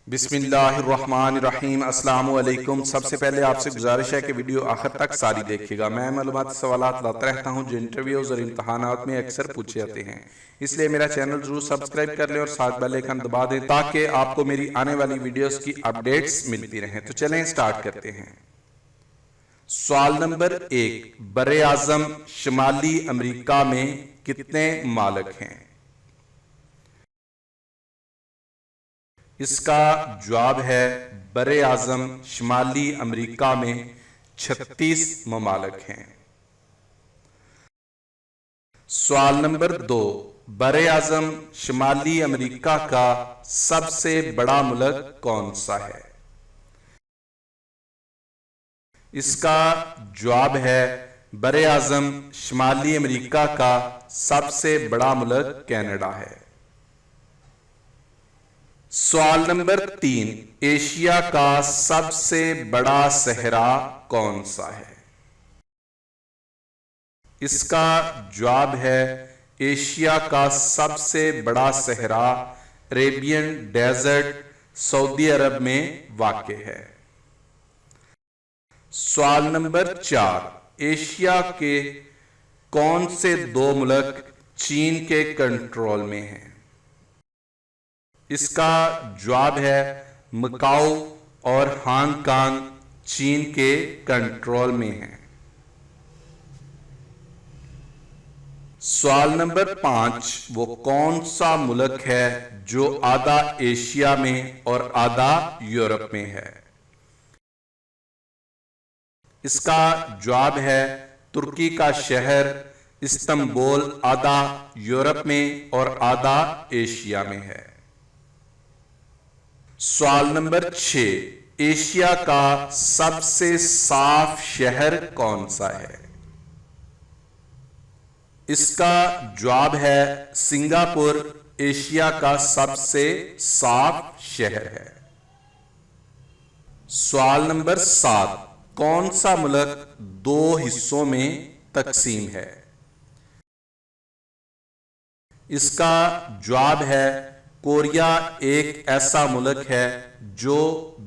بسم اللہ الرحمن الرحیم۔ السلام علیکم۔ سب سے پہلے آپ سے گزارش ہے کہ ویڈیو آخر تک ساری دیکھیے گا۔ میں معلوماتی سوالات لاتا رہتا ہوں جو انٹرویوز اور امتحانات میں اکثر پوچھے جاتے ہیں، اس لیے میرا چینل ضرور سبسکرائب کر لیں اور ساتھ بیل آئیکن دبا دیں تاکہ آپ کو میری آنے والی ویڈیوز کی اپڈیٹس ملتی رہیں۔ تو چلیں سٹارٹ کرتے ہیں۔ سوال نمبر 1، براعظم شمالی امریکہ میں کتنے ممالک ہیں؟ اس کا جواب ہے براعظم شمالی امریکہ میں 36 ممالک ہیں۔ سوال نمبر 2، براعظم شمالی امریکہ کا سب سے بڑا ملک کون سا ہے؟ اس کا جواب ہے براعظم شمالی امریکہ کا سب سے بڑا ملک کینیڈا ہے۔ سوال نمبر 3، ایشیا کا سب سے بڑا صحرا کون سا ہے؟ اس کا جواب ہے ایشیا کا سب سے بڑا صحرا عربین ڈیزرٹ سعودی عرب میں واقع ہے۔ سوال نمبر 4، ایشیا کے کون سے 2 ملک چین کے کنٹرول میں ہیں؟ اس کا جواب ہے مکاؤ اور ہانگ کانگ چین کے کنٹرول میں ہیں۔ سوال نمبر 5، وہ کون سا ملک ہے جو آدھا ایشیا میں اور آدھا یورپ میں ہے؟ اس کا جواب ہے ترکی کا شہر استنبول آدھا یورپ میں اور آدھا ایشیا میں ہے۔ سوال نمبر 6، ایشیا کا سب سے صاف شہر کون سا ہے؟ اس کا جواب ہے سنگاپور ایشیا کا سب سے صاف شہر ہے۔ سوال نمبر 7، کون سا ملک 2 حصوں میں تقسیم ہے؟ اس کا جواب ہے کوریا ایک ایسا ملک ہے جو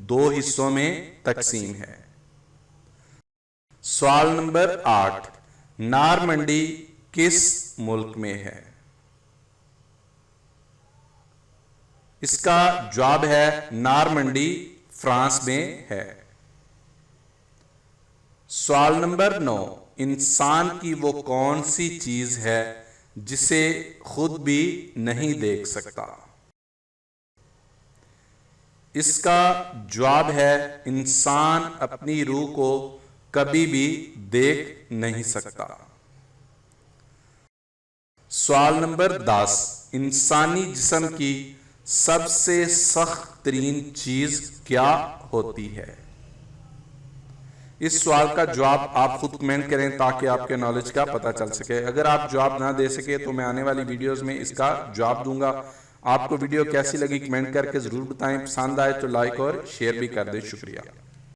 2 حصوں میں تقسیم ہے۔ سوال نمبر 8، نارمنڈی کس ملک میں ہے؟ اس کا جواب ہے نارمنڈی فرانس میں ہے۔ سوال نمبر 9، انسان کی وہ کون سی چیز ہے جسے خود بھی نہیں دیکھ سکتا؟ اس کا جواب ہے انسان اپنی روح کو کبھی بھی دیکھ نہیں سکتا۔ سوال نمبر 10، انسانی جسم کی سب سے سخت ترین چیز کیا ہوتی ہے؟ اس سوال کا جواب آپ خود کمنٹ کریں تاکہ آپ کے نالج کا پتہ چل سکے۔ اگر آپ جواب نہ دے سکے تو میں آنے والی ویڈیوز میں اس کا جواب دوں گا۔ آپ کو ویڈیو کیسی لگی کمنٹ کر کے ضرور بتائیں۔ پسند آئے تو لائک اور شیئر بھی کر دیں۔ شکریہ۔